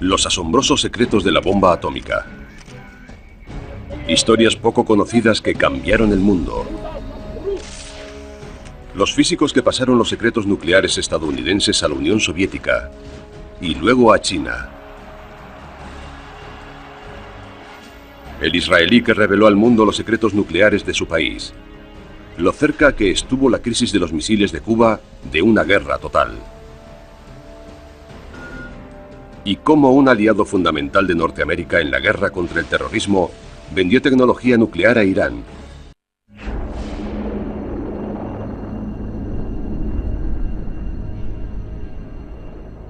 Los asombrosos secretos de la bomba atómica. Historias poco conocidas que cambiaron el mundo. Los físicos que pasaron los secretos nucleares estadounidenses a la Unión Soviética y luego a China. El israelí que reveló al mundo los secretos nucleares de su país. Lo cerca que estuvo la crisis de los misiles de Cuba de una guerra total. Y cómo un aliado fundamental de Norteamérica en la guerra contra el terrorismo vendió tecnología nuclear a Irán.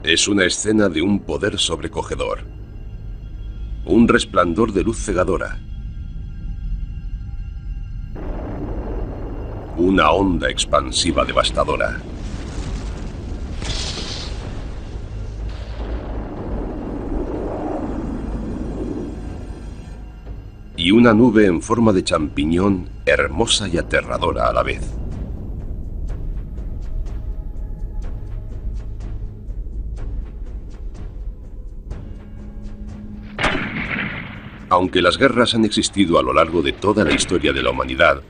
Es una escena de un poder sobrecogedor. Un resplandor de luz cegadora. Una onda expansiva devastadora. Y una nube en forma de champiñón, hermosa y aterradora a la vez. Aunque las guerras han existido a lo largo de toda la historia de la humanidad,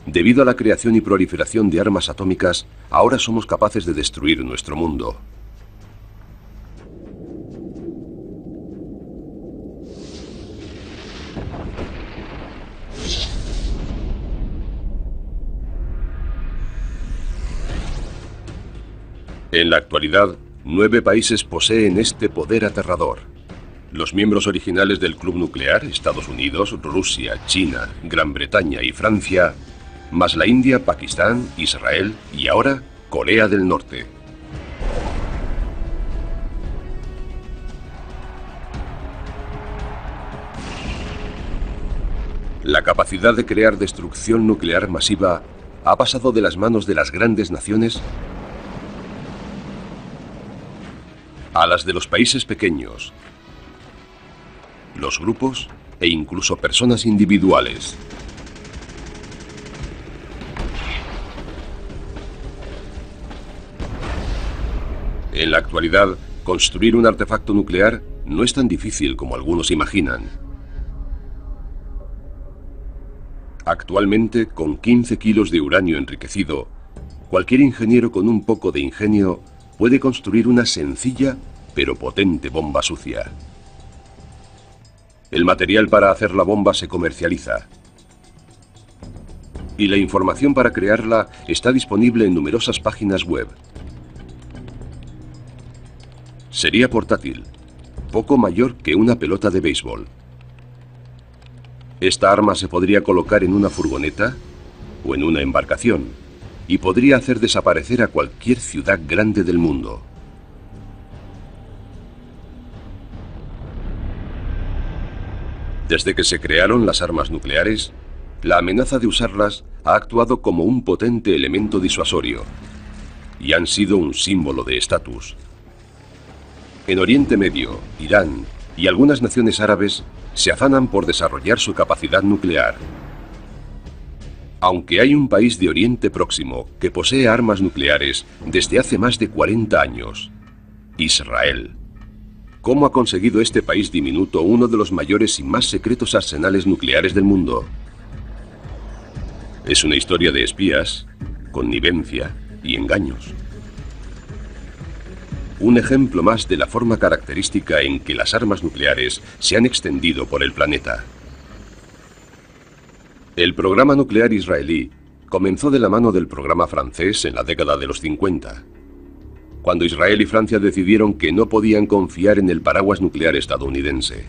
debido a la creación y proliferación de armas atómicas, ahora somos capaces de destruir nuestro mundo. En la actualidad, 9 países poseen este poder aterrador. Los miembros originales del Club Nuclear, Estados Unidos, Rusia, China, Gran Bretaña y Francia, más la India, Pakistán, Israel y ahora Corea del Norte. La capacidad de crear destrucción nuclear masiva ha pasado de las manos de las grandes naciones a las de los países pequeños, los grupos e incluso personas individuales. En la actualidad, construir un artefacto nuclear no es tan difícil como algunos imaginan. Actualmente, con 15 kilos de uranio enriquecido, cualquier ingeniero con un poco de ingenio puede construir una sencilla pero potente bomba sucia. El material para hacer la bomba se comercializa. Y la información para crearla está disponible en numerosas páginas web. Sería portátil, poco mayor que una pelota de béisbol. Esta arma se podría colocar en una furgoneta o en una embarcación y podría hacer desaparecer a cualquier ciudad grande del mundo. Desde que se crearon las armas nucleares, la amenaza de usarlas ha actuado como un potente elemento disuasorio y han sido un símbolo de estatus. En Oriente Medio, Irán y algunas naciones árabes se afanan por desarrollar su capacidad nuclear. Aunque hay un país de Oriente Próximo que posee armas nucleares desde hace más de 40 años, Israel. ¿Cómo ha conseguido este país diminuto uno de los mayores y más secretos arsenales nucleares del mundo? Es una historia de espías, connivencia y engaños. Un ejemplo más de la forma característica en que las armas nucleares se han extendido por el planeta. El programa nuclear israelí comenzó de la mano del programa francés en la década de los 50, cuando Israel y Francia decidieron que no podían confiar en el paraguas nuclear estadounidense.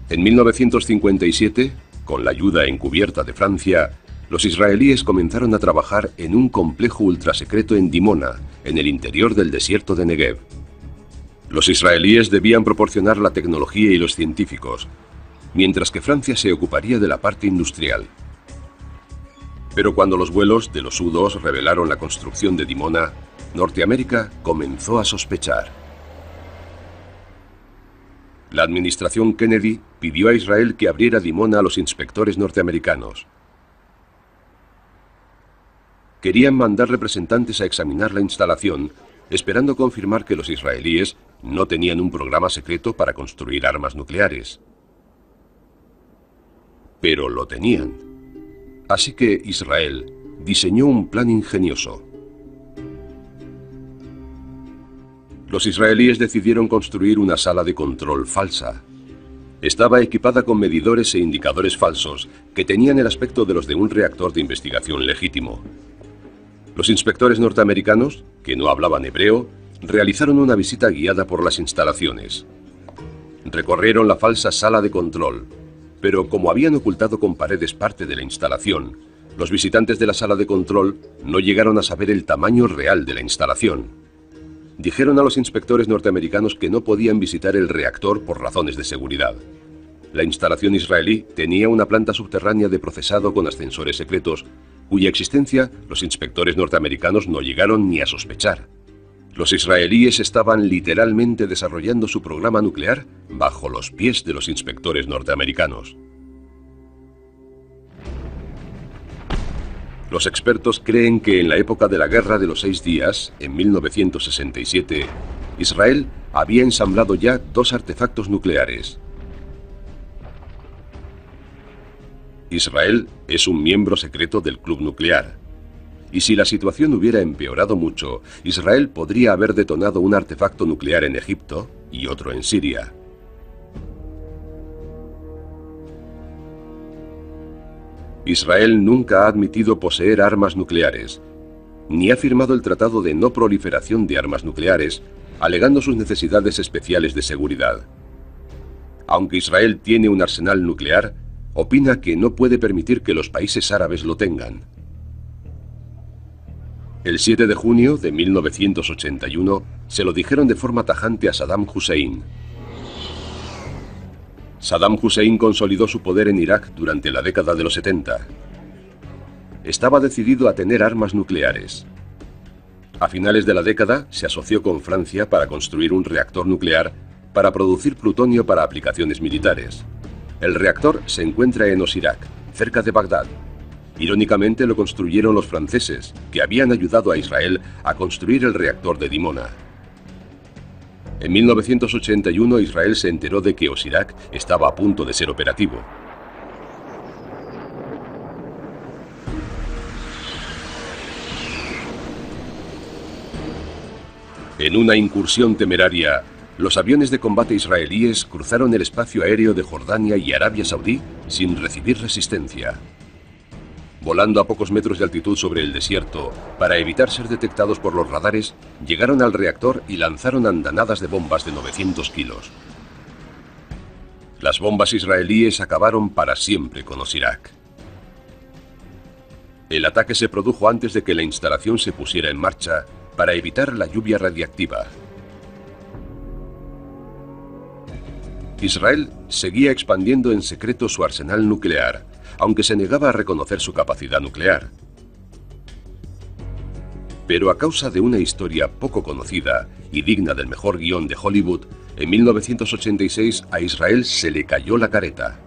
En 1957, con la ayuda encubierta de Francia, los israelíes comenzaron a trabajar en un complejo ultrasecreto en Dimona, en el interior del desierto de Negev. Los israelíes debían proporcionar la tecnología y los científicos, mientras que Francia se ocuparía de la parte industrial. Pero cuando los vuelos de los U-2 revelaron la construcción de Dimona, Norteamérica comenzó a sospechar. La administración Kennedy pidió a Israel que abriera Dimona a los inspectores norteamericanos. Querían mandar representantes a examinar la instalación esperando confirmar que los israelíes no tenían un programa secreto para construir armas nucleares. Pero lo tenían. Así que Israel diseñó un plan ingenioso. Los israelíes decidieron construir una sala de control falsa. Estaba equipada con medidores e indicadores falsos que tenían el aspecto de los de un reactor de investigación legítimo. Los inspectores norteamericanos, que no hablaban hebreo, realizaron una visita guiada por las instalaciones. Recorrieron la falsa sala de control, pero como habían ocultado con paredes parte de la instalación, los visitantes de la sala de control no llegaron a saber el tamaño real de la instalación. Dijeron a los inspectores norteamericanos que no podían visitar el reactor por razones de seguridad. La instalación israelí tenía una planta subterránea de procesado con ascensores secretos, cuya existencia los inspectores norteamericanos no llegaron ni a sospechar. Los israelíes estaban literalmente desarrollando su programa nuclear bajo los pies de los inspectores norteamericanos. Los expertos creen que en la época de la Guerra de los 6 Días, en 1967, Israel había ensamblado ya 2 artefactos nucleares. Israel es un miembro secreto del Club Nuclear. Y si la situación hubiera empeorado mucho, Israel podría haber detonado un artefacto nuclear en Egipto y otro en Siria. Israel nunca ha admitido poseer armas nucleares, ni ha firmado el Tratado de No Proliferación de Armas Nucleares, alegando sus necesidades especiales de seguridad. Aunque Israel tiene un arsenal nuclear, opina que no puede permitir que los países árabes lo tengan. El 7 de junio de 1981 se lo dijeron de forma tajante a Saddam Hussein. Saddam Hussein consolidó su poder en Irak durante la década de los 70. Estaba decidido a tener armas nucleares. A finales de la década se asoció con Francia para construir un reactor nuclear para producir plutonio para aplicaciones militares. El reactor se encuentra en Osirak, cerca de Bagdad. Irónicamente lo construyeron los franceses, que habían ayudado a Israel a construir el reactor de Dimona. En 1981 Israel se enteró de que Osirak estaba a punto de ser operativo. En una incursión temeraria, los aviones de combate israelíes cruzaron el espacio aéreo de Jordania y Arabia Saudí sin recibir resistencia. Volando a pocos metros de altitud sobre el desierto, para evitar ser detectados por los radares, llegaron al reactor y lanzaron andanadas de bombas de 900 kilos. Las bombas israelíes acabaron para siempre con Osirak. El ataque se produjo antes de que la instalación se pusiera en marcha para evitar la lluvia radiactiva. Israel seguía expandiendo en secreto su arsenal nuclear, aunque se negaba a reconocer su capacidad nuclear. Pero a causa de una historia poco conocida y digna del mejor guión de Hollywood, en 1986 a Israel se le cayó la careta.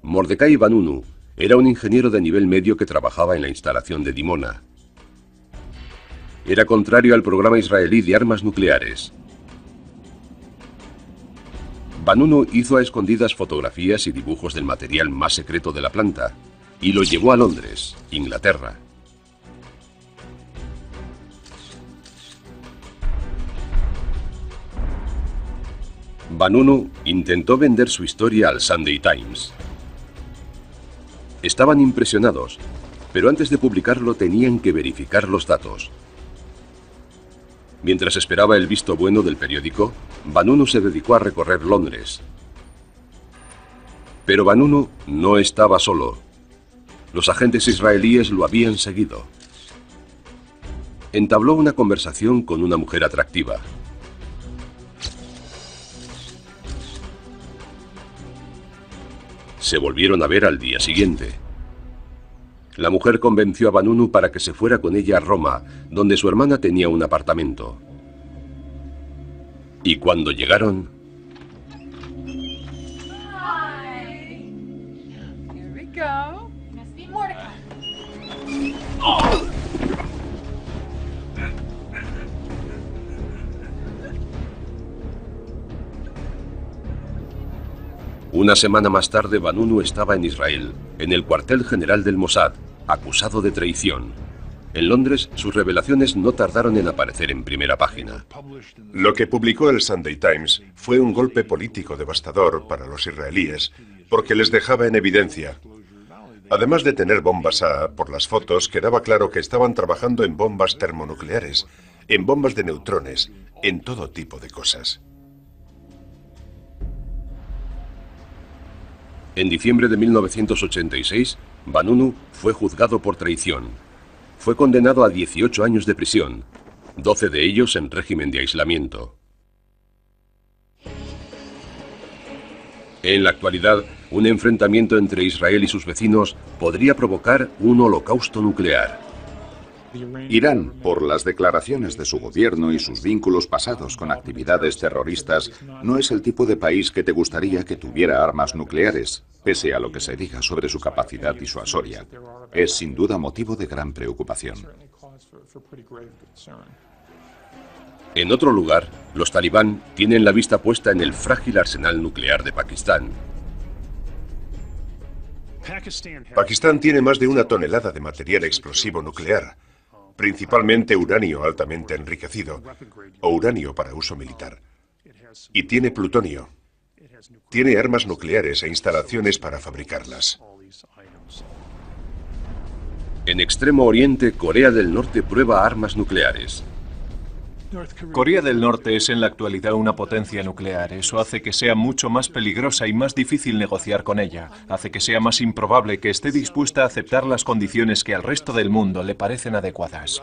Mordecai Vanunu era un ingeniero de nivel medio que trabajaba en la instalación de Dimona. Era contrario al programa israelí de armas nucleares. Vanunu hizo a escondidas fotografías y dibujos del material más secreto de la planta y lo llevó a Londres, Inglaterra. Vanunu intentó vender su historia al Sunday Times. Estaban impresionados, pero antes de publicarlo tenían que verificar los datos. Mientras esperaba el visto bueno del periódico, Vanunu se dedicó a recorrer Londres. Pero Vanunu no estaba solo. Los agentes israelíes lo habían seguido. Entabló una conversación con una mujer atractiva. Se volvieron a ver al día siguiente. La mujer convenció a Vanunu para que se fuera con ella a Roma, donde su hermana tenía un apartamento. Y cuando llegaron... Here we go. Must be Mordecai. Una semana más tarde, Vanunu estaba en Israel, en el cuartel general del Mossad, acusado de traición. En Londres, sus revelaciones no tardaron en aparecer en primera página. Lo que publicó el Sunday Times fue un golpe político devastador para los israelíes, porque les dejaba en evidencia. Además de tener bombas por las fotos quedaba claro que estaban trabajando en bombas termonucleares, en bombas de neutrones, en todo tipo de cosas. En diciembre de 1986, Vanunu fue juzgado por traición. Fue condenado a 18 años de prisión, 12 de ellos en régimen de aislamiento. En la actualidad, un enfrentamiento entre Israel y sus vecinos podría provocar un holocausto nuclear. Irán, por las declaraciones de su gobierno y sus vínculos pasados con actividades terroristas, no es el tipo de país que te gustaría que tuviera armas nucleares, pese a lo que se diga sobre su capacidad disuasoria. Es sin duda motivo de gran preocupación. En otro lugar, los talibán tienen la vista puesta en el frágil arsenal nuclear de Pakistán. Pakistán tiene más de 1 tonelada de material explosivo nuclear, principalmente uranio altamente enriquecido, o uranio para uso militar. Y tiene plutonio. Tiene armas nucleares e instalaciones para fabricarlas. En Extremo Oriente, Corea del Norte prueba armas nucleares. Corea del Norte es en la actualidad una potencia nuclear. Eso hace que sea mucho más peligrosa y más difícil negociar con ella. Hace que sea más improbable que esté dispuesta a aceptar las condiciones que al resto del mundo le parecen adecuadas.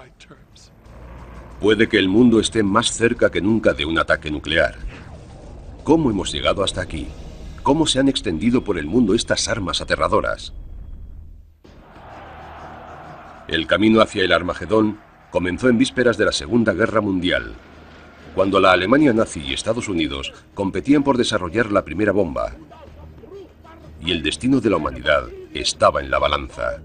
Puede que el mundo esté más cerca que nunca de un ataque nuclear. ¿Cómo hemos llegado hasta aquí? ¿Cómo se han extendido por el mundo estas armas aterradoras? El camino hacia el Armagedón comenzó en vísperas de la Segunda Guerra Mundial, cuando la Alemania nazi y Estados Unidos competían por desarrollar la primera bomba, y el destino de la humanidad estaba en la balanza.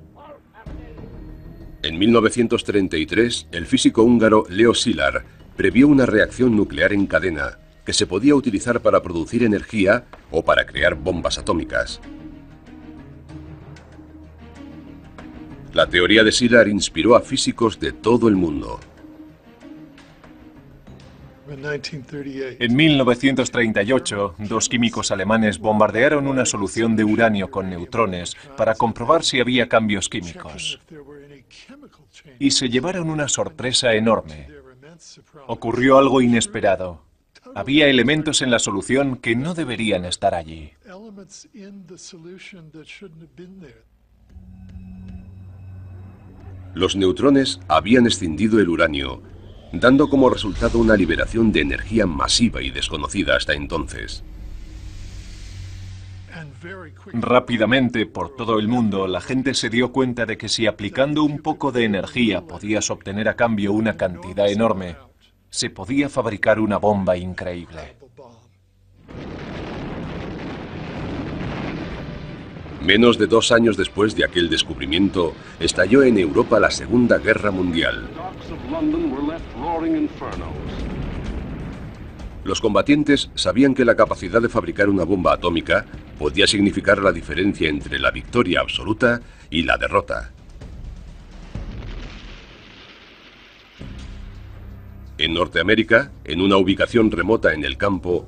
En 1933, el físico húngaro Leo Szilard previó una reacción nuclear en cadena que se podía utilizar para producir energía o para crear bombas atómicas. La teoría de Szilard inspiró a físicos de todo el mundo. En 1938, 2 químicos alemanes bombardearon una solución de uranio con neutrones para comprobar si había cambios químicos. Y se llevaron una sorpresa enorme. Ocurrió algo inesperado. Había elementos en la solución que no deberían estar allí. Los neutrones habían escindido el uranio, dando como resultado una liberación de energía masiva y desconocida hasta entonces. Rápidamente, por todo el mundo, la gente se dio cuenta de que si aplicando un poco de energía podías obtener a cambio una cantidad enorme, se podía fabricar una bomba increíble. Menos de 2 años después de aquel descubrimiento, estalló en Europa la Segunda Guerra Mundial. Los combatientes sabían que la capacidad de fabricar una bomba atómica podía significar la diferencia entre la victoria absoluta y la derrota. En Norteamérica, en una ubicación remota en el campo,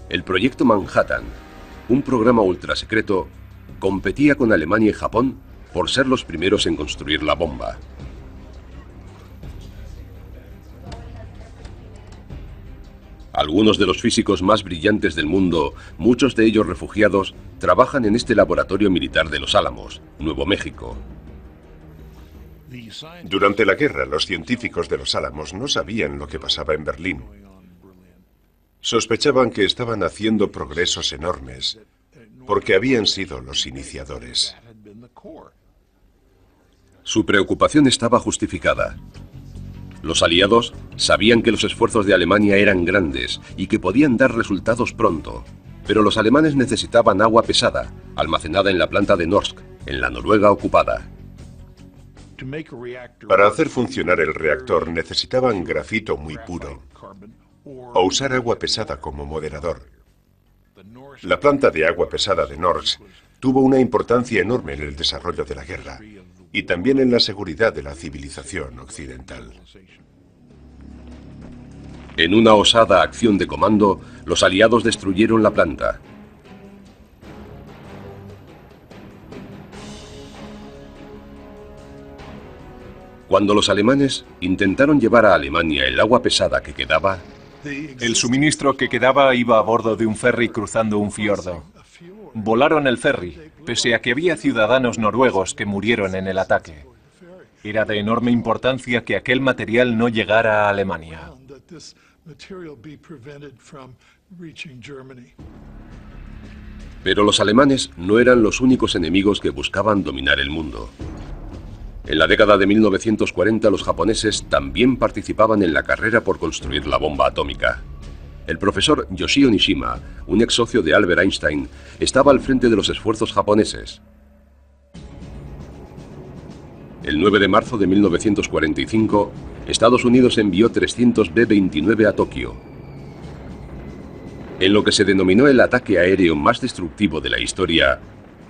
el Proyecto Manhattan, un programa ultrasecreto, competía con Alemania y Japón por ser los primeros en construir la bomba. Algunos de los físicos más brillantes del mundo, muchos de ellos refugiados, trabajan en este laboratorio militar de Los Álamos, Nuevo México. Durante la guerra, los científicos de Los Álamos no sabían lo que pasaba en Berlín. Sospechaban que estaban haciendo progresos enormes, porque habían sido los iniciadores. Su preocupación estaba justificada. Los aliados sabían que los esfuerzos de Alemania eran grandes y que podían dar resultados pronto, pero los alemanes necesitaban agua pesada, almacenada en la planta de Norsk, en la Noruega ocupada. Para hacer funcionar el reactor necesitaban grafito muy puro, o usar agua pesada como moderador. La planta de agua pesada de Norsk tuvo una importancia enorme en el desarrollo de la guerra y también en la seguridad de la civilización occidental. En una osada acción de comando, los aliados destruyeron la planta. Cuando los alemanes intentaron llevar a Alemania el agua pesada que quedaba, el suministro que quedaba iba a bordo de un ferry cruzando un fiordo. Volaron el ferry, pese a que había ciudadanos noruegos que murieron en el ataque. Era de enorme importancia que aquel material no llegara a Alemania. Pero los alemanes no eran los únicos enemigos que buscaban dominar el mundo. En la década de 1940 los japoneses también participaban en la carrera por construir la bomba atómica. El profesor Yoshio Nishima, un ex socio de Albert Einstein, estaba al frente de los esfuerzos japoneses. El 9 de marzo de 1945, Estados Unidos envió 300 B-29 a Tokio. En lo que se denominó el ataque aéreo más destructivo de la historia,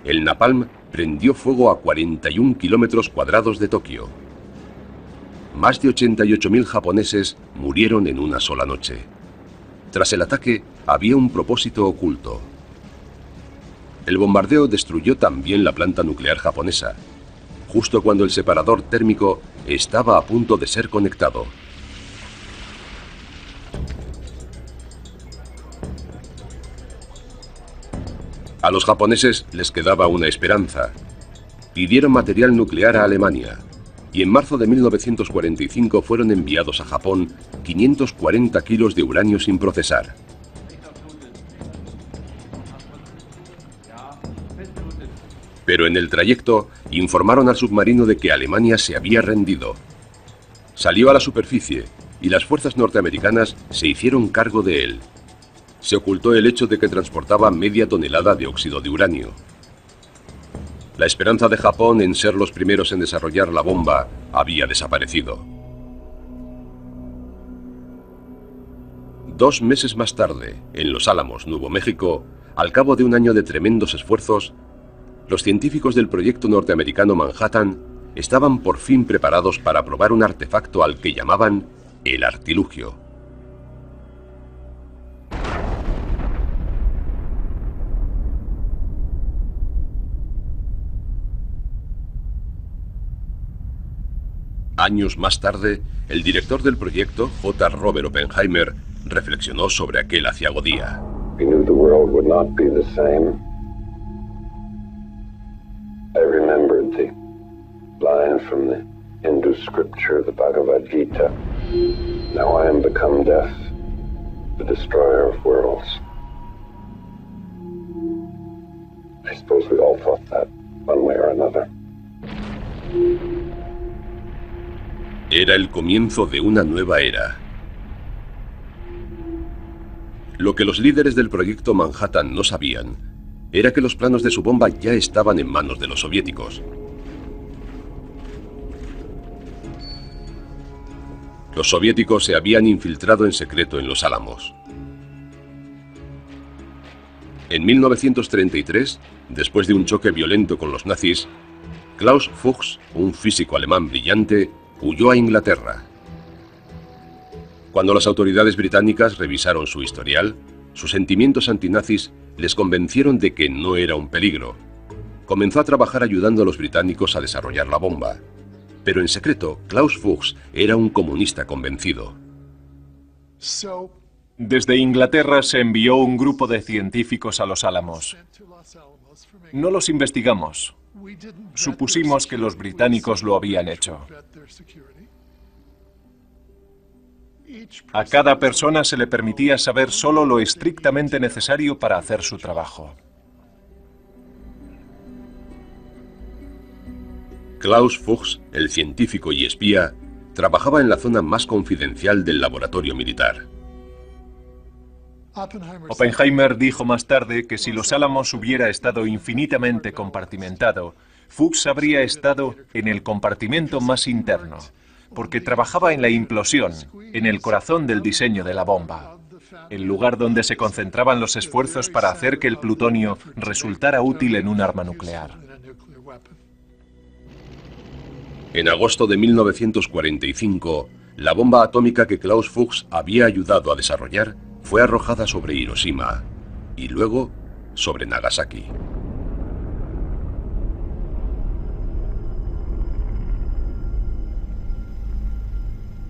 el napalm prendió fuego a 41 kilómetros cuadrados de Tokio. Más de 88.000 japoneses murieron en una sola noche. Tras el ataque, había un propósito oculto. El bombardeo destruyó también la planta nuclear japonesa, justo cuando el separador térmico estaba a punto de ser conectado. A los japoneses les quedaba una esperanza. Pidieron material nuclear a Alemania y en marzo de 1945 fueron enviados a Japón 540 kilos de uranio sin procesar. Pero en el trayecto informaron al submarino de que Alemania se había rendido. Salió a la superficie y las fuerzas norteamericanas se hicieron cargo de él. Se ocultó el hecho de que transportaba media tonelada de óxido de uranio. La esperanza de Japón en ser los primeros en desarrollar la bomba había desaparecido. 2 meses más tarde, en Los Álamos, Nuevo México, al cabo de un año de tremendos esfuerzos, los científicos del proyecto norteamericano Manhattan estaban por fin preparados para probar un artefacto al que llamaban el artilugio. Años más tarde, el director del proyecto, J. Robert Oppenheimer, reflexionó sobre aquel aciago día. We knew the world would not be the same. I remembered the line from the Hindu scripture, the Bhagavad Gita. Now I am become death, the destroyer of worlds. I suppose we all thought that, one way or another. Era el comienzo de una nueva era. Lo que los líderes del proyecto Manhattan no sabían era que los planos de su bomba ya estaban en manos de los soviéticos. Los soviéticos se habían infiltrado en secreto en Los Álamos. En 1933, después de un choque violento con los nazis, Klaus Fuchs, un físico alemán brillante, huyó a Inglaterra. Cuando las autoridades británicas revisaron su historial, sus sentimientos antinazis les convencieron de que no era un peligro. Comenzó a trabajar ayudando a los británicos a desarrollar la bomba. Pero en secreto, Klaus Fuchs era un comunista convencido. Desde Inglaterra se envió un grupo de científicos a Los Álamos. No los investigamos. Supusimos que los británicos lo habían hecho. A cada persona se le permitía saber solo lo estrictamente necesario para hacer su trabajo. Klaus Fuchs, el científico y espía, trabajaba en la zona más confidencial del laboratorio militar. Oppenheimer dijo más tarde que si Los Álamos hubiera estado infinitamente compartimentado, Fuchs habría estado en el compartimento más interno, porque trabajaba en la implosión, en el corazón del diseño de la bomba. el lugar donde se concentraban los esfuerzos para hacer que el plutonio resultara útil en un arma nuclear. En agosto de 1945, la bomba atómica que Klaus Fuchs había ayudado a desarrollar fue arrojada sobre Hiroshima y luego sobre Nagasaki.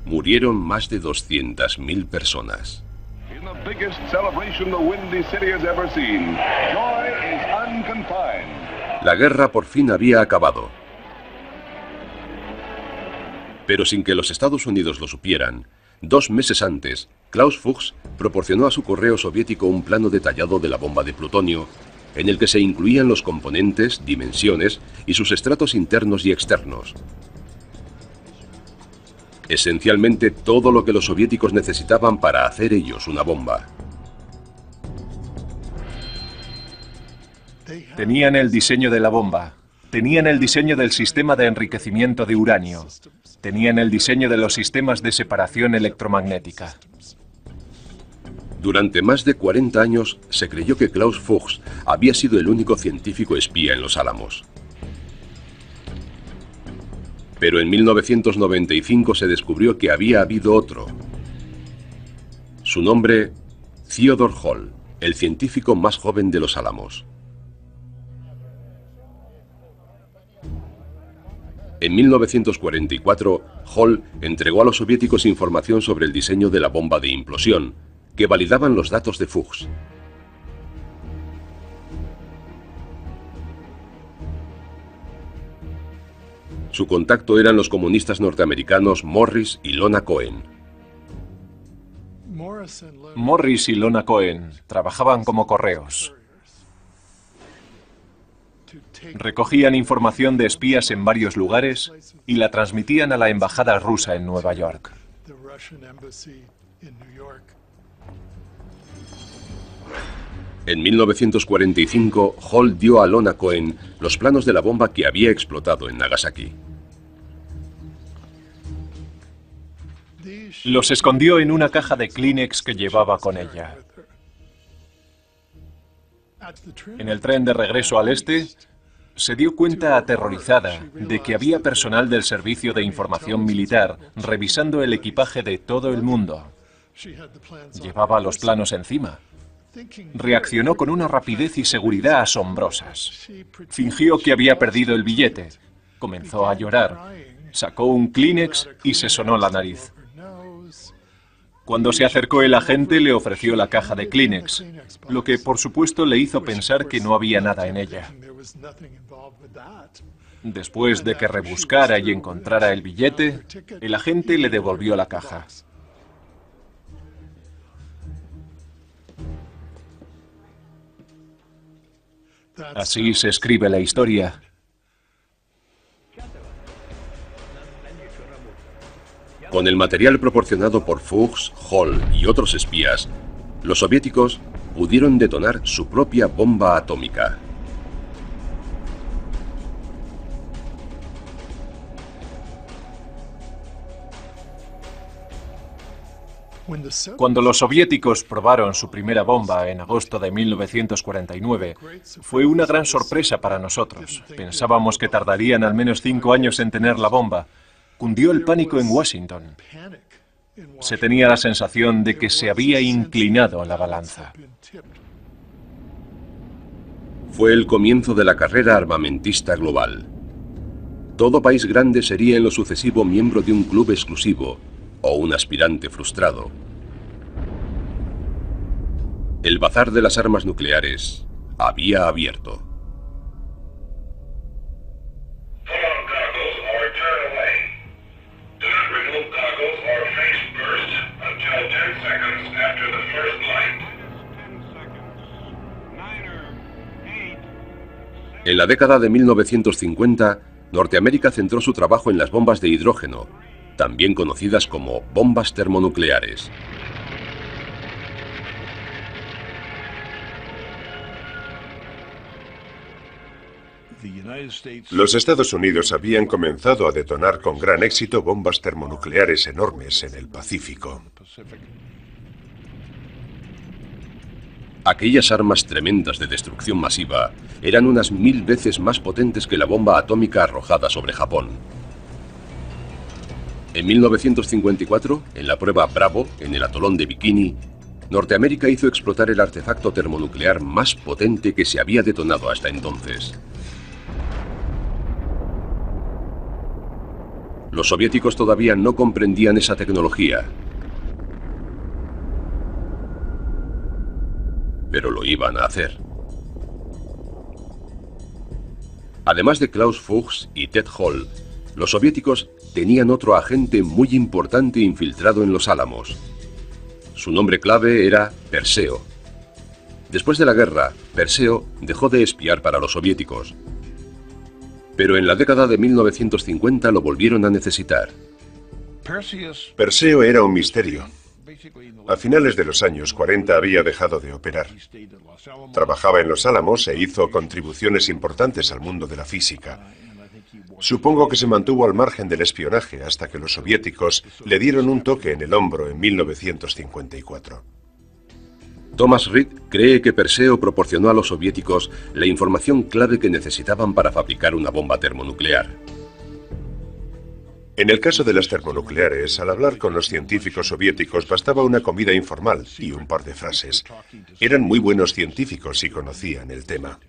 Murieron más de 200.000 personas. La guerra por fin había acabado. Pero sin que los Estados Unidos lo supieran, 2 meses antes, Klaus Fuchs proporcionó a su correo soviético un plano detallado de la bomba de plutonio, en el que se incluían los componentes, dimensiones y sus estratos internos y externos. Esencialmente todo lo que los soviéticos necesitaban para hacer ellos una bomba. Tenían el diseño de la bomba, tenían el diseño del sistema de enriquecimiento de uranio, tenían el diseño de los sistemas de separación electromagnética. Durante más de 40 años se creyó que Klaus Fuchs había sido el único científico espía en Los Álamos. Pero en 1995 se descubrió que había habido otro. Su nombre, Theodore Hall, el científico más joven de Los Álamos. En 1944, Hall entregó a los soviéticos información sobre el diseño de la bomba de implosión, que validaban los datos de Fuchs. Su contacto eran los comunistas norteamericanos Morris y Lona Cohen. Morris y Lona Cohen trabajaban como correos. Recogían información de espías en varios lugares y la transmitían a la embajada rusa en Nueva York. En 1945, Hall dio a Lona Cohen los planos de la bomba que había explotado en Nagasaki. Los escondió en una caja de Kleenex que llevaba con ella. En el tren de regreso al este, se dio cuenta aterrorizada de que había personal del Servicio de Información Militar revisando el equipaje de todo el mundo. Llevaba los planos encima. Reaccionó con una rapidez y seguridad asombrosas. Fingió que había perdido el billete. Comenzó a llorar. Sacó un Kleenex y se sonó la nariz. Cuando se acercó el agente, le ofreció la caja de Kleenex, lo que por supuesto le hizo pensar que no había nada en ella. Después de que rebuscara y encontrara el billete, el agente le devolvió la caja. Así se escribe la historia. Con el material proporcionado por Fuchs, Hall y otros espías, los soviéticos pudieron detonar su propia bomba atómica. Cuando los soviéticos probaron su primera bomba en agosto de 1949, fue una gran sorpresa para nosotros. Pensábamos que tardarían al menos 5 años en tener la bomba. Cundió el pánico en Washington. Se tenía la sensación de que se había inclinado la balanza. Fue el comienzo de la carrera armamentista global. Todo país grande sería en lo sucesivo miembro de un club exclusivo o un aspirante frustrado. El bazar de las armas nucleares había abierto. En la década de 1950, Norteamérica centró su trabajo en las bombas de hidrógeno, también conocidas como bombas termonucleares. Los Estados Unidos habían comenzado a detonar con gran éxito bombas termonucleares enormes en el Pacífico. Aquellas armas tremendas de destrucción masiva eran unas 1000 veces más potentes que la bomba atómica arrojada sobre Japón. En 1954, en la prueba Bravo, en el atolón de Bikini, Norteamérica hizo explotar el artefacto termonuclear más potente que se había detonado hasta entonces. Los soviéticos todavía no comprendían esa tecnología, pero lo iban a hacer. Además de Klaus Fuchs y Ted Hall, los soviéticos tenían otro agente muy importante infiltrado en los Álamos. Su nombre clave era Perseo. Después de la guerra, Perseo dejó de espiar para los soviéticos. Pero en la década de 1950 lo volvieron a necesitar. Perseo era un misterio. A finales de los años 40 había dejado de operar. Trabajaba en Los Álamos e hizo contribuciones importantes al mundo de la física. Supongo que se mantuvo al margen del espionaje hasta que los soviéticos le dieron un toque en el hombro en 1954. Thomas Reed cree que Perseo proporcionó a los soviéticos la información clave que necesitaban para fabricar una bomba termonuclear. En el caso de las termonucleares, al hablar con los científicos soviéticos bastaba una comida informal y un par de frases. Eran muy buenos científicos y conocían el tema.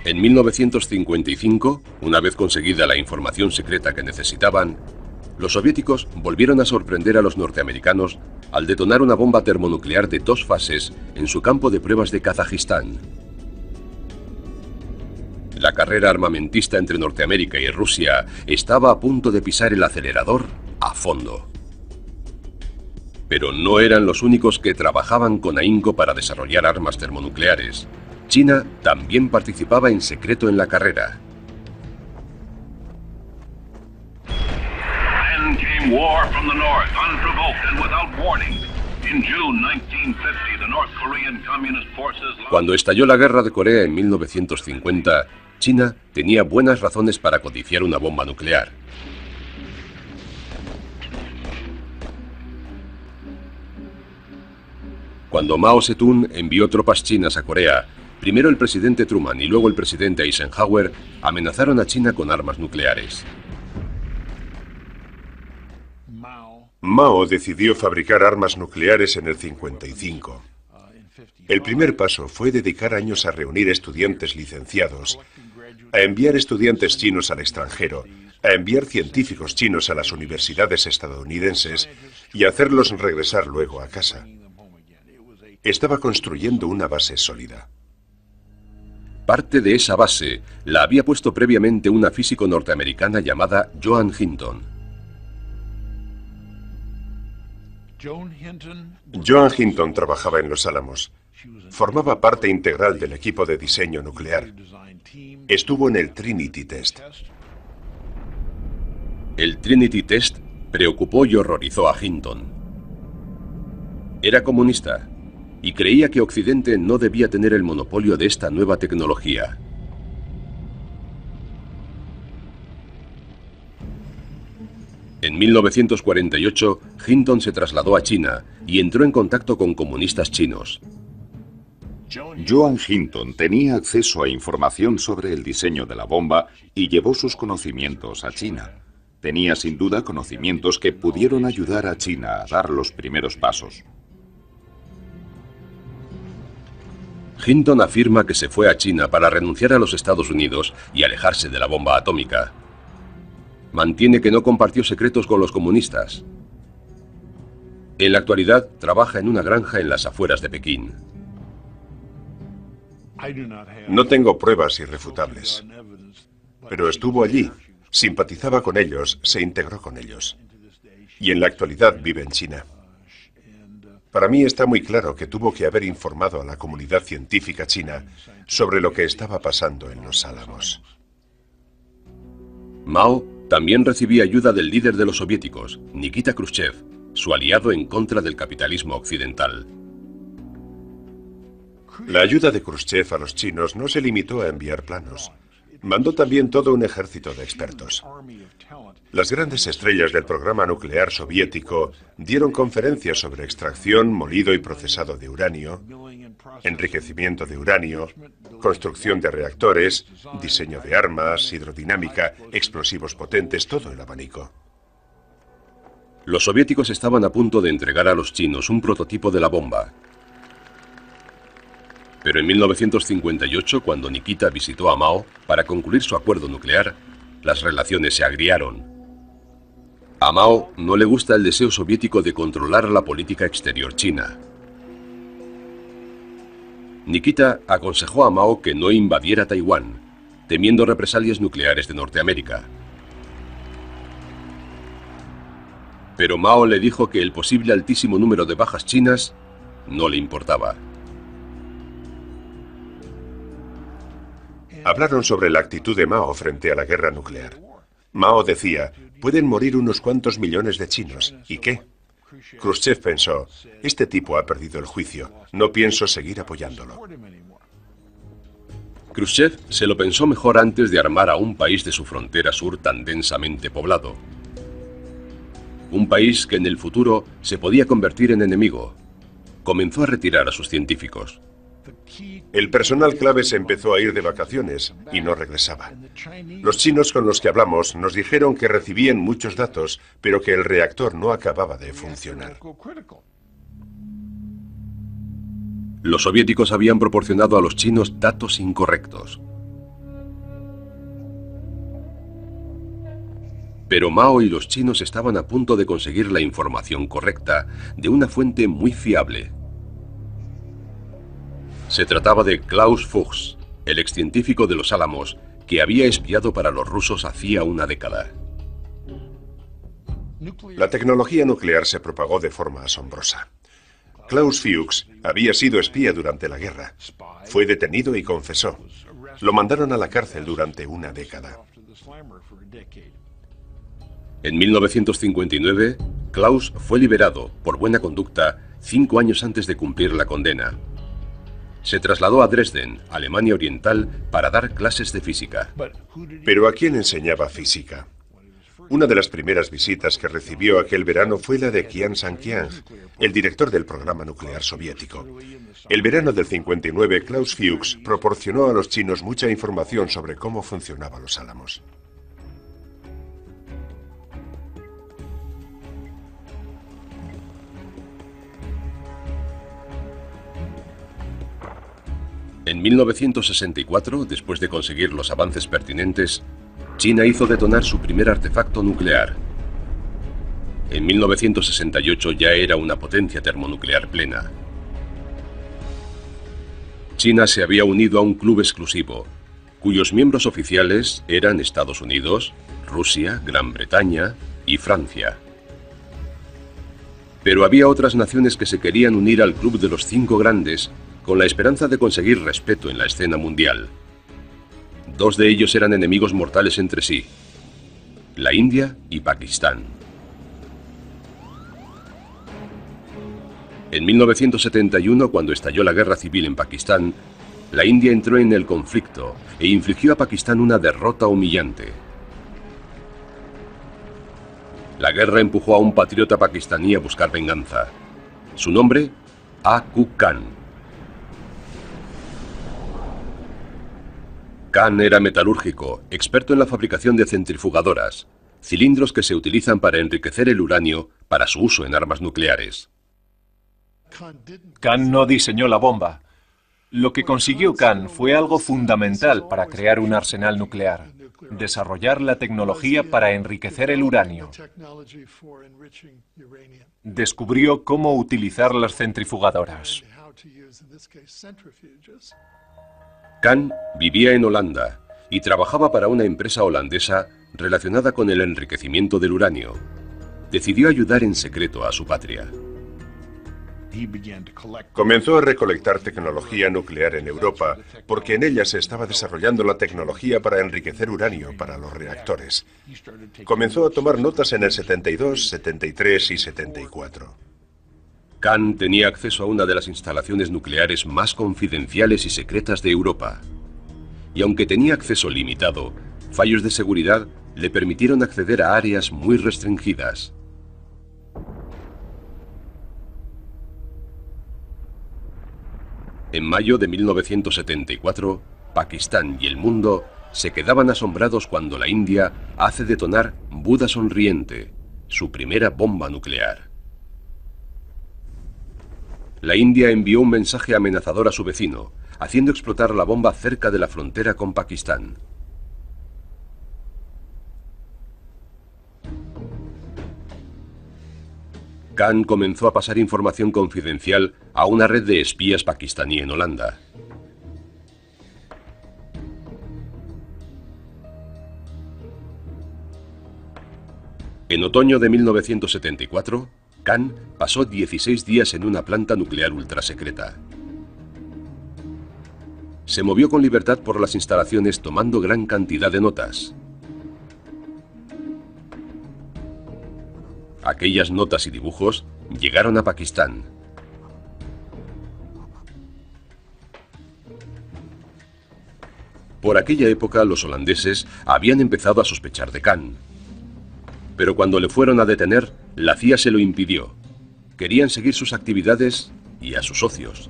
En 1955, una vez conseguida la información secreta que necesitaban, los soviéticos volvieron a sorprender a los norteamericanos al detonar una bomba termonuclear de 2 fases en su campo de pruebas de Kazajistán. La carrera armamentista entre Norteamérica y Rusia estaba a punto de pisar el acelerador a fondo. Pero no eran los únicos que trabajaban con ahínco para desarrollar armas termonucleares. China también participaba en secreto en la carrera. Then came war from the north, unprovoked and without warning. In June 1950, the North Korean Communist forces... Cuando estalló la guerra de Corea en 1950, China tenía buenas razones para codiciar una bomba nuclear. Cuando Mao Zedong envió tropas chinas a Corea, primero el presidente Truman y luego el presidente Eisenhower amenazaron a China con armas nucleares. Mao decidió fabricar armas nucleares en el 55. El primer paso fue dedicar años a reunir estudiantes licenciados, a enviar estudiantes chinos al extranjero, a enviar científicos chinos a las universidades estadounidenses y a hacerlos regresar luego a casa. Estaba construyendo una base sólida. Parte de esa base la había puesto previamente una físico norteamericana llamada Joan Hinton. Joan Hinton trabajaba en Los Álamos. Formaba parte integral del equipo de diseño nuclear. Estuvo en el Trinity Test. El Trinity Test preocupó y horrorizó a Hinton. Era comunista y creía que Occidente no debía tener el monopolio de esta nueva tecnología. En 1948, Hinton se trasladó a China y entró en contacto con comunistas chinos. Joan Hinton tenía acceso a información sobre el diseño de la bomba y llevó sus conocimientos a China. Tenía sin duda conocimientos que pudieron ayudar a China a dar los primeros pasos. Hinton afirma que se fue a China para renunciar a los Estados Unidos y alejarse de la bomba atómica. Mantiene que no compartió secretos con los comunistas. En la actualidad, trabaja en una granja en las afueras de Pekín. No tengo pruebas irrefutables, pero estuvo allí, simpatizaba con ellos, se integró con ellos. Y en la actualidad vive en China. Para mí está muy claro que tuvo que haber informado a la comunidad científica china sobre lo que estaba pasando en Los Álamos. Mao también recibía ayuda del líder de los soviéticos, Nikita Khrushchev, su aliado en contra del capitalismo occidental. La ayuda de Khrushchev a los chinos no se limitó a enviar planos. Mandó también todo un ejército de expertos. Las grandes estrellas del programa nuclear soviético dieron conferencias sobre extracción, molido y procesado de uranio, enriquecimiento de uranio, construcción de reactores, diseño de armas, hidrodinámica, explosivos potentes, todo el abanico. Los soviéticos estaban a punto de entregar a los chinos un prototipo de la bomba. Pero en 1958, cuando Nikita visitó a Mao para concluir su acuerdo nuclear, las relaciones se agriaron. A Mao no le gusta el deseo soviético de controlar la política exterior china. Nikita aconsejó a Mao que no invadiera Taiwán, temiendo represalias nucleares de Norteamérica. Pero Mao le dijo que el posible altísimo número de bajas chinas no le importaba. Hablaron sobre la actitud de Mao frente a la guerra nuclear. Mao decía, pueden morir unos cuantos millones de chinos. ¿Y qué? Khrushchev pensó, este tipo ha perdido el juicio, no pienso seguir apoyándolo. Khrushchev se lo pensó mejor antes de armar a un país de su frontera sur tan densamente poblado. Un país que en el futuro se podía convertir en enemigo. Comenzó a retirar a sus científicos. El personal clave se empezó a ir de vacaciones y no regresaba. Los chinos con los que hablamos nos dijeron que recibían muchos datos, pero que el reactor no acababa de funcionar. Los soviéticos habían proporcionado a los chinos datos incorrectos. Pero Mao y los chinos estaban a punto de conseguir la información correcta de una fuente muy fiable. Se trataba de Klaus Fuchs, el excientífico de los Álamos, que había espiado para los rusos hacía una década. La tecnología nuclear se propagó de forma asombrosa. Klaus Fuchs había sido espía durante la guerra. Fue detenido y confesó. Lo mandaron a la cárcel durante una década. En 1959, Klaus fue liberado por buena conducta 5 años antes de cumplir la condena. Se trasladó a Dresden, Alemania Oriental, para dar clases de física. ¿Pero a quién enseñaba física? Una de las primeras visitas que recibió aquel verano fue la de Kian Sankiang, el director del programa nuclear soviético. El verano del 59, Klaus Fuchs proporcionó a los chinos mucha información sobre cómo funcionaban los Álamos. En 1964, después de conseguir los avances pertinentes, China hizo detonar su primer artefacto nuclear. En 1968 ya era una potencia termonuclear plena. China se había unido a un club exclusivo, cuyos miembros oficiales eran Estados Unidos, Rusia, Gran Bretaña y Francia. Pero había otras naciones que se querían unir al club de los 5 grandes con la esperanza de conseguir respeto en la escena mundial. 2 de ellos eran enemigos mortales entre sí, la India y Pakistán. En 1971, cuando estalló la guerra civil en Pakistán, la India entró en el conflicto e infligió a Pakistán una derrota humillante. La guerra empujó a un patriota pakistaní a buscar venganza. Su nombre, A.Q. Khan. Khan era metalúrgico, experto en la fabricación de centrifugadoras, cilindros que se utilizan para enriquecer el uranio para su uso en armas nucleares. Khan no diseñó la bomba. Lo que consiguió Khan fue algo fundamental para crear un arsenal nuclear: desarrollar la tecnología para enriquecer el uranio. Descubrió cómo utilizar las centrifugadoras. Khan vivía en Holanda y trabajaba para una empresa holandesa relacionada con el enriquecimiento del uranio. Decidió ayudar en secreto a su patria. Comenzó a recolectar tecnología nuclear en Europa porque en ella se estaba desarrollando la tecnología para enriquecer uranio para los reactores. Comenzó a tomar notas en el 72, 73 y 74. Khan tenía acceso a una de las instalaciones nucleares más confidenciales y secretas de Europa. y aunque tenía acceso limitado, fallos de seguridad le permitieron acceder a áreas muy restringidas. En mayo de 1974, Pakistán y el mundo se quedaban asombrados cuando la India hace detonar Buda Sonriente, su primera bomba nuclear. La India envió un mensaje amenazador a su vecino, haciendo explotar la bomba cerca de la frontera con Pakistán. Khan comenzó a pasar información confidencial a una red de espías pakistaní en Holanda. En otoño de 1974, Khan pasó 16 días en una planta nuclear ultrasecreta. Se movió con libertad por las instalaciones tomando gran cantidad de notas. Aquellas notas y dibujos llegaron a Pakistán. Por aquella época los holandeses habían empezado a sospechar de Khan. Pero cuando le fueron a detener, la CIA se lo impidió. Querían seguir sus actividades y a sus socios.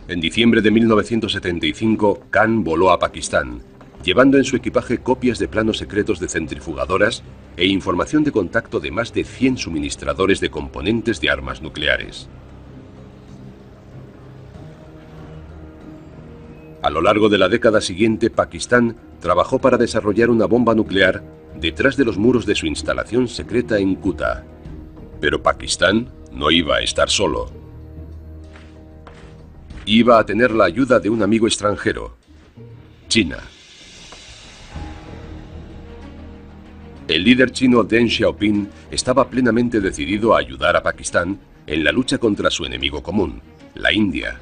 En diciembre de 1975, Khan voló a Pakistán, llevando en su equipaje copias de planos secretos de centrifugadoras e información de contacto de más de 100 suministradores de componentes de armas nucleares. A lo largo de la década siguiente, Pakistán trabajó para desarrollar una bomba nuclear detrás de los muros de su instalación secreta en Quetta. Pero Pakistán no iba a estar solo. Iba a tener la ayuda de un amigo extranjero, China. El líder chino Deng Xiaoping estaba plenamente decidido a ayudar a Pakistán en la lucha contra su enemigo común, la India.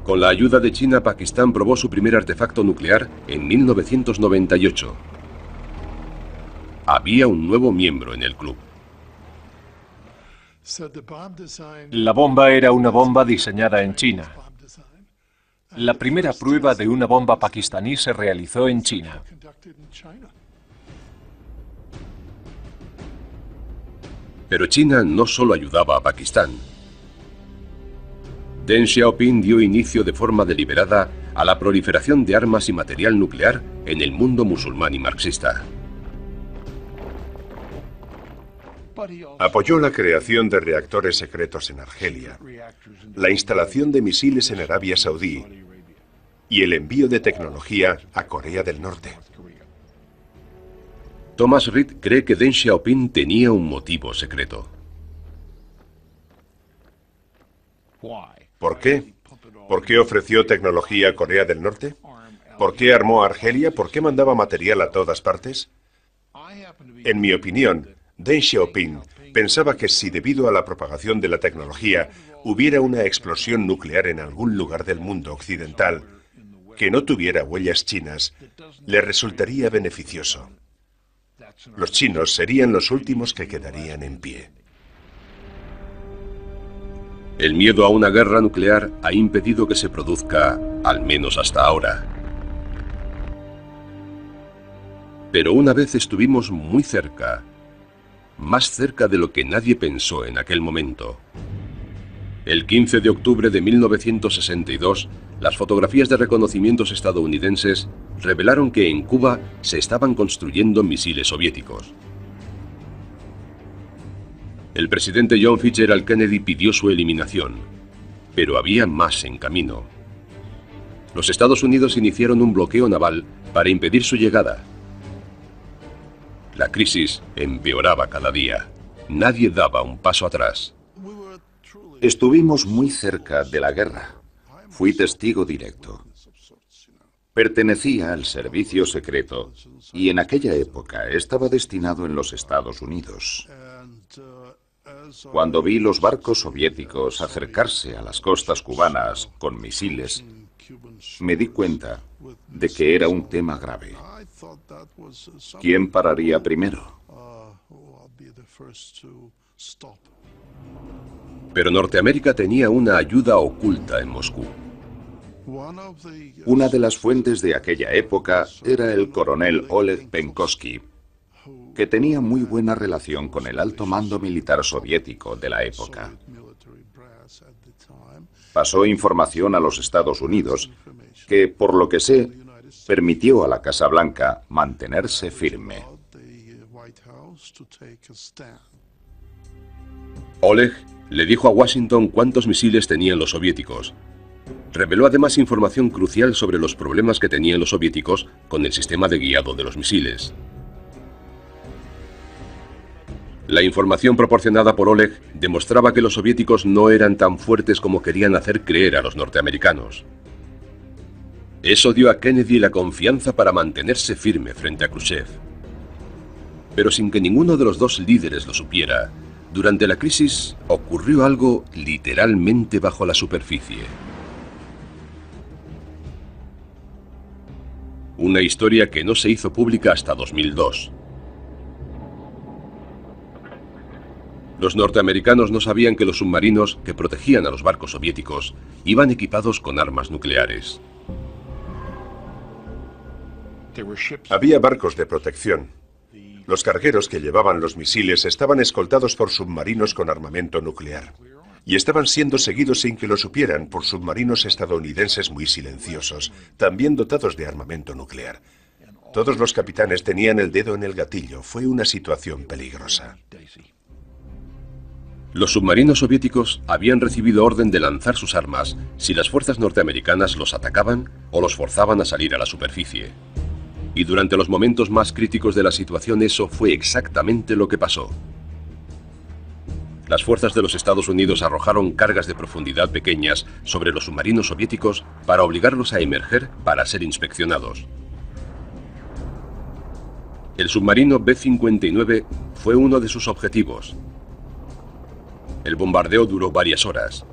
Con la ayuda de China, Pakistán probó su primer artefacto nuclear en 1998. Había un nuevo miembro en el club. La bomba era una bomba diseñada en China. La primera prueba de una bomba pakistaní se realizó en China. Pero China no solo ayudaba a Pakistán. Deng Xiaoping dio inicio de forma deliberada a la proliferación de armas y material nuclear en el mundo musulmán y marxista. Apoyó la creación de reactores secretos en Argelia, la instalación de misiles en Arabia Saudí y el envío de tecnología a Corea del Norte. Thomas Reed cree que Deng Xiaoping tenía un motivo secreto. ¿Por qué? ¿Por qué ofreció tecnología a Corea del Norte? ¿Por qué armó a Argelia? ¿Por qué mandaba material a todas partes? En mi opinión, Deng Xiaoping pensaba que si debido a la propagación de la tecnología hubiera una explosión nuclear en algún lugar del mundo occidental que no tuviera huellas chinas, le resultaría beneficioso. Los chinos serían los últimos que quedarían en pie. El miedo a una guerra nuclear ha impedido que se produzca, al menos hasta ahora. Pero una vez estuvimos muy cerca, más cerca de lo que nadie pensó en aquel momento. El 15 de octubre de 1962, las fotografías de reconocimientos estadounidenses revelaron que en Cuba se estaban construyendo misiles soviéticos. El presidente John Fitzgerald Kennedy pidió su eliminación, pero había más en camino. Los Estados Unidos iniciaron un bloqueo naval para impedir su llegada. La crisis empeoraba cada día. Nadie daba un paso atrás. Estuvimos muy cerca de la guerra. Fui testigo directo. Pertenecía al servicio secreto y en aquella época estaba destinado en los Estados Unidos. Cuando vi los barcos soviéticos acercarse a las costas cubanas con misiles, me di cuenta de que era un tema grave. ¿Quién pararía primero? Pero Norteamérica tenía una ayuda oculta en Moscú. Una de las fuentes de aquella época era el coronel Oleg Penkovsky, que tenía muy buena relación con el alto mando militar soviético de la época. Pasó información a los Estados Unidos que, por lo que sé, permitió a la Casa Blanca mantenerse firme. Oleg le dijo a Washington cuántos misiles tenían los soviéticos. Reveló además información crucial sobre los problemas que tenían los soviéticos con el sistema de guiado de los misiles. La información proporcionada por Oleg demostraba que los soviéticos no eran tan fuertes como querían hacer creer a los norteamericanos. Eso dio a Kennedy la confianza para mantenerse firme frente a Khrushchev. Pero sin que ninguno de los dos líderes lo supiera, durante la crisis ocurrió algo literalmente bajo la superficie. Una historia que no se hizo pública hasta 2002. Los norteamericanos no sabían que los submarinos que protegían a los barcos soviéticos iban equipados con armas nucleares. Había barcos de protección. Los cargueros que llevaban los misiles estaban escoltados por submarinos con armamento nuclear. Y estaban siendo seguidos sin que lo supieran por submarinos estadounidenses muy silenciosos, también dotados de armamento nuclear. Todos los capitanes tenían el dedo en el gatillo. Fue una situación peligrosa. Los submarinos soviéticos habían recibido orden de lanzar sus armas si las fuerzas norteamericanas los atacaban o los forzaban a salir a la superficie. Y durante los momentos más críticos de la situación eso fue exactamente lo que pasó. Las fuerzas de los Estados Unidos arrojaron cargas de profundidad pequeñas sobre los submarinos soviéticos para obligarlos a emerger para ser inspeccionados. El submarino B-59 fue uno de sus objetivos. El bombardeo duró varias horas.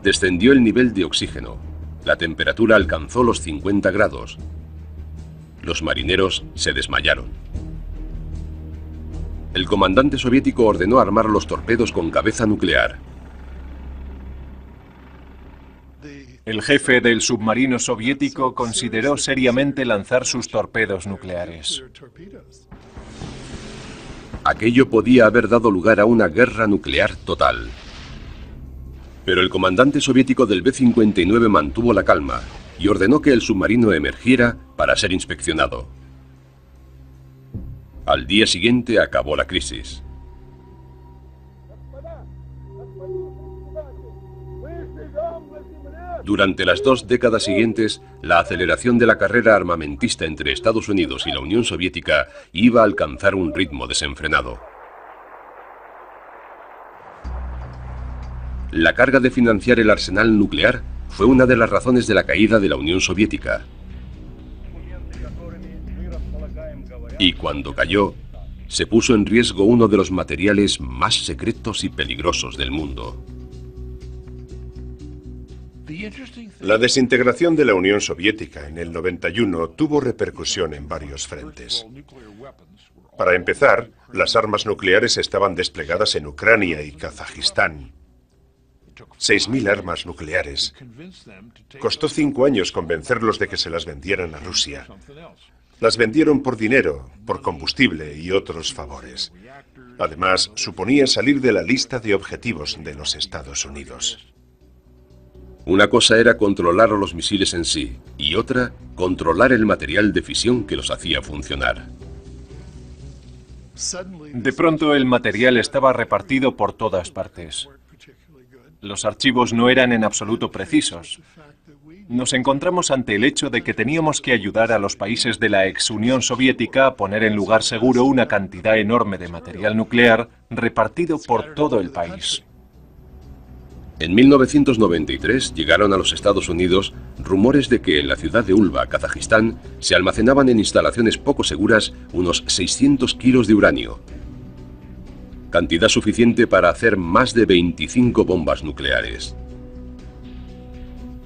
Descendió el nivel de oxígeno. La temperatura alcanzó los 50 grados. Los marineros se desmayaron. El comandante soviético ordenó armar los torpedos con cabeza nuclear. El jefe del submarino soviético consideró seriamente lanzar sus torpedos nucleares. Aquello podía haber dado lugar a una guerra nuclear total. Pero el comandante soviético del B-59 mantuvo la calma y ordenó que el submarino emergiera para ser inspeccionado. Al día siguiente acabó la crisis. Durante las 2 décadas siguientes, la aceleración de la carrera armamentista entre Estados Unidos y la Unión Soviética iba a alcanzar un ritmo desenfrenado. La carga de financiar el arsenal nuclear fue una de las razones de la caída de la Unión Soviética. Y cuando cayó, se puso en riesgo uno de los materiales más secretos y peligrosos del mundo. La desintegración de la Unión Soviética en el 91 tuvo repercusión en varios frentes. Para empezar, las armas nucleares estaban desplegadas en Ucrania y Kazajistán. 6.000 armas nucleares. Costó 5 años convencerlos de que se las vendieran a Rusia. Las vendieron por dinero, por combustible y otros favores. Además, suponía salir de la lista de objetivos de los Estados Unidos. Una cosa era controlar los misiles en sí, y otra, controlar el material de fisión que los hacía funcionar. De pronto el material estaba repartido por todas partes. Los archivos no eran en absoluto precisos. Nos encontramos ante el hecho de que teníamos que ayudar a los países de la ex Unión Soviética a poner en lugar seguro una cantidad enorme de material nuclear repartido por todo el país. En 1993 llegaron a los Estados Unidos rumores de que en la ciudad de Ulva, Kazajistán, se almacenaban en instalaciones poco seguras unos 600 kilos de uranio. Cantidad suficiente para hacer más de 25 bombas nucleares.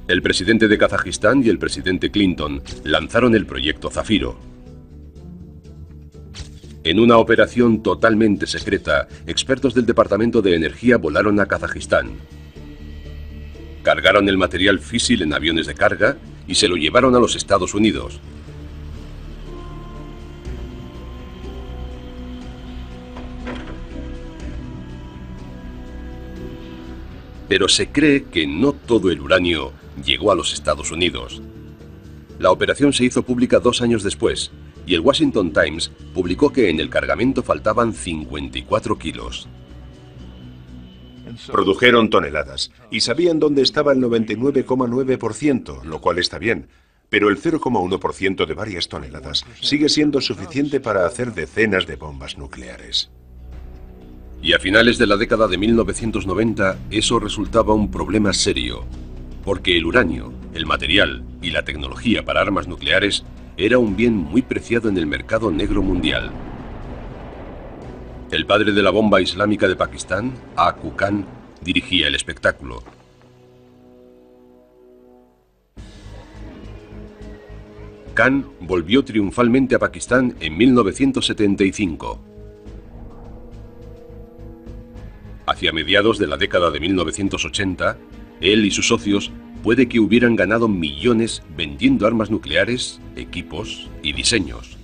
El presidente de Kazajistán y el presidente Clinton lanzaron el proyecto Zafiro. En una operación totalmente secreta, expertos del Departamento de Energía volaron a Kazajistán. Cargaron el material físil en aviones de carga y se lo llevaron a los Estados Unidos. Pero se cree que no todo el uranio llegó a los Estados Unidos. La operación se hizo pública 2 años después, y el Washington Times publicó que en el cargamento faltaban 54 kilos. Produjeron toneladas y sabían dónde estaba el 99,9%, lo cual está bien. Pero el 0,1% de varias toneladas sigue siendo suficiente para hacer decenas de bombas nucleares. Y a finales de la década de 1990, eso resultaba un problema serio, porque el uranio, el material y la tecnología para armas nucleares era un bien muy preciado en el mercado negro mundial. El padre de la bomba islámica de Pakistán, Aku Khan, dirigía el espectáculo. Khan volvió triunfalmente a Pakistán en 1975. Hacia mediados de la década de 1980, él y sus socios puede que hubieran ganado millones vendiendo armas nucleares, equipos y diseños.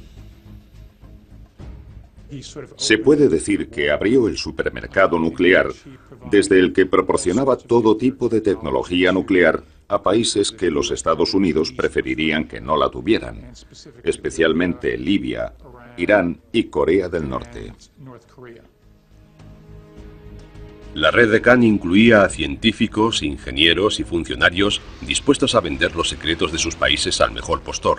Se puede decir que abrió el supermercado nuclear desde el que proporcionaba todo tipo de tecnología nuclear a países que los Estados Unidos preferirían que no la tuvieran, especialmente Libia, Irán y Corea del Norte. La red de Khan incluía a científicos, ingenieros y funcionarios dispuestos a vender los secretos de sus países al mejor postor.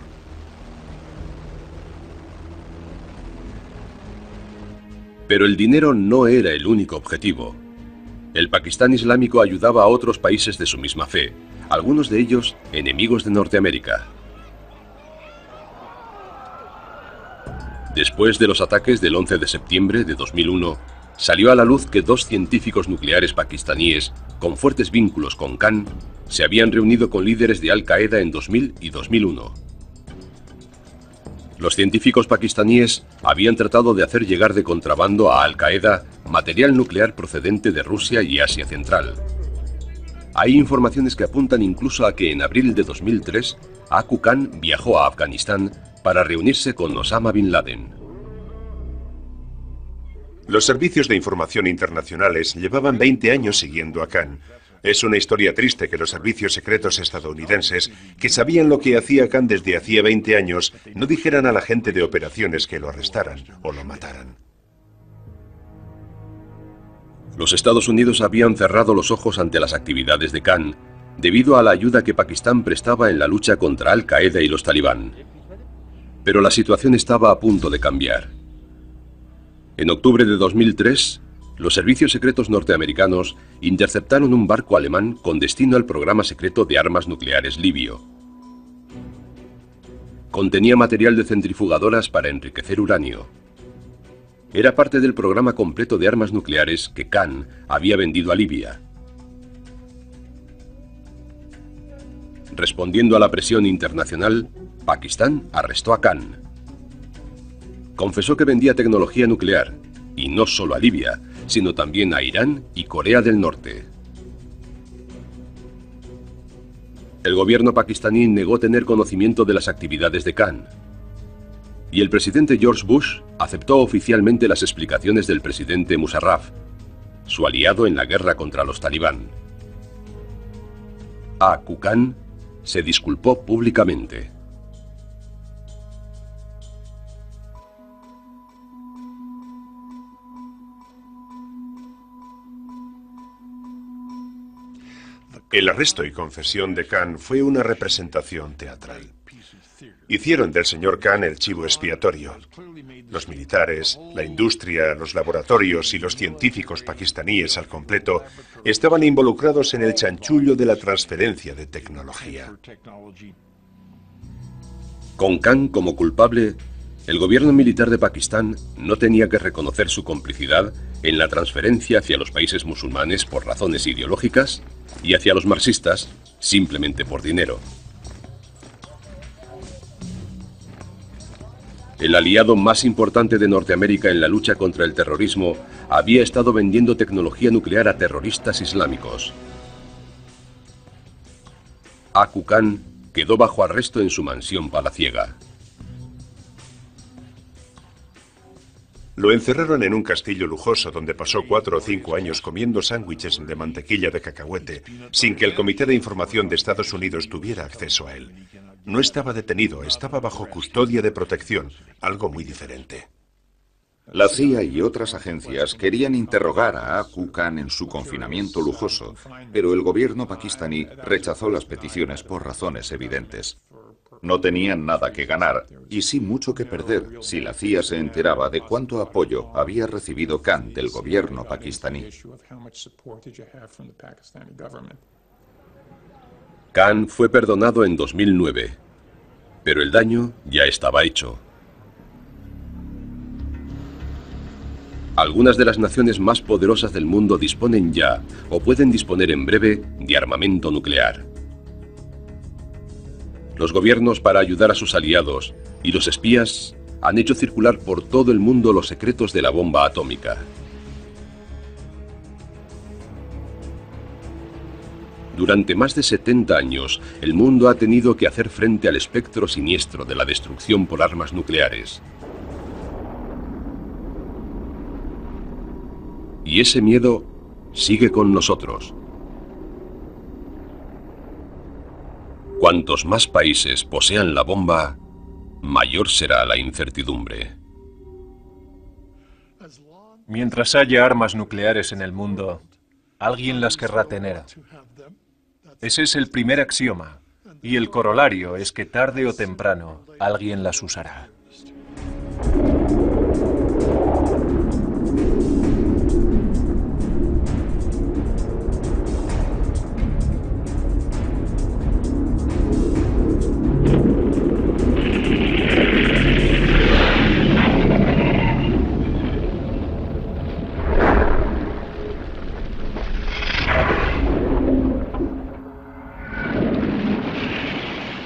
Pero el dinero no era el único objetivo. El Pakistán Islámico ayudaba a otros países de su misma fe, algunos de ellos enemigos de Norteamérica. Después de los ataques del 11 de septiembre de 2001, salió a la luz que 2 científicos nucleares pakistaníes, con fuertes vínculos con Khan, se habían reunido con líderes de Al-Qaeda en 2000 y 2001. Los científicos pakistaníes habían tratado de hacer llegar de contrabando a Al-Qaeda material nuclear procedente de Rusia y Asia Central. Hay informaciones que apuntan incluso a que en abril de 2003, Aku Khan viajó a Afganistán para reunirse con Osama Bin Laden. Los servicios de información internacionales llevaban 20 años siguiendo a Khan. Es una historia triste que los servicios secretos estadounidenses, que sabían lo que hacía Khan desde hacía 20 años, no dijeran a la gente de operaciones que lo arrestaran o lo mataran. Los Estados Unidos habían cerrado los ojos ante las actividades de Khan debido a la ayuda que Pakistán prestaba en la lucha contra Al-Qaeda y los talibán. Pero la situación estaba a punto de cambiar. En octubre de 2003, los servicios secretos norteamericanos interceptaron un barco alemán con destino al programa secreto de armas nucleares libio. Contenía material de centrifugadoras para enriquecer uranio. Era parte del programa completo de armas nucleares que Khan había vendido a Libia. Respondiendo a la presión internacional, Pakistán arrestó a Khan. Confesó que vendía tecnología nuclear, y no solo a Libia, sino también a Irán y Corea del Norte. El gobierno pakistaní negó tener conocimiento de las actividades de Khan, y el presidente George Bush aceptó oficialmente las explicaciones del presidente Musharraf, su aliado en la guerra contra los talibán. Aku Khan se disculpó públicamente. El arresto y confesión de Khan fue una representación teatral. Hicieron del señor Khan el chivo expiatorio. Los militares, la industria, los laboratorios y los científicos pakistaníes al completo estaban involucrados en el chanchullo de la transferencia de tecnología. Con Khan como culpable, el gobierno militar de Pakistán no tenía que reconocer su complicidad en la transferencia hacia los países musulmanes por razones ideológicas y hacia los marxistas simplemente por dinero. el aliado más importante de Norteamérica en la lucha contra el terrorismo, había estado vendiendo tecnología nuclear a terroristas islámicos. Aku Khan quedó bajo arresto en su mansión palaciega. Lo encerraron en un castillo lujoso donde pasó 4 o 5 años comiendo sándwiches de mantequilla de cacahuete sin que el Comité de Información de Estados Unidos tuviera acceso a él. No estaba detenido, estaba bajo custodia de protección, algo muy diferente. La CIA y otras agencias querían interrogar a Aku Khan en su confinamiento lujoso, pero el gobierno pakistaní rechazó las peticiones por razones evidentes. No tenían nada que ganar y sí mucho que perder si la CIA se enteraba de cuánto apoyo había recibido Khan del gobierno pakistaní. Khan fue perdonado en 2009, pero el daño ya estaba hecho. Algunas de las naciones más poderosas del mundo disponen ya, o pueden disponer en breve, de armamento nuclear. Los gobiernos, para ayudar a sus aliados, y los espías han hecho circular por todo el mundo los secretos de la bomba atómica. Durante más de 70 años, el mundo ha tenido que hacer frente al espectro siniestro de la destrucción por armas nucleares. Y ese miedo sigue con nosotros. Cuantos más países posean la bomba, mayor será la incertidumbre. Mientras haya armas nucleares en el mundo, alguien las querrá tener. Ese es el primer axioma, y el corolario es que tarde o temprano alguien las usará.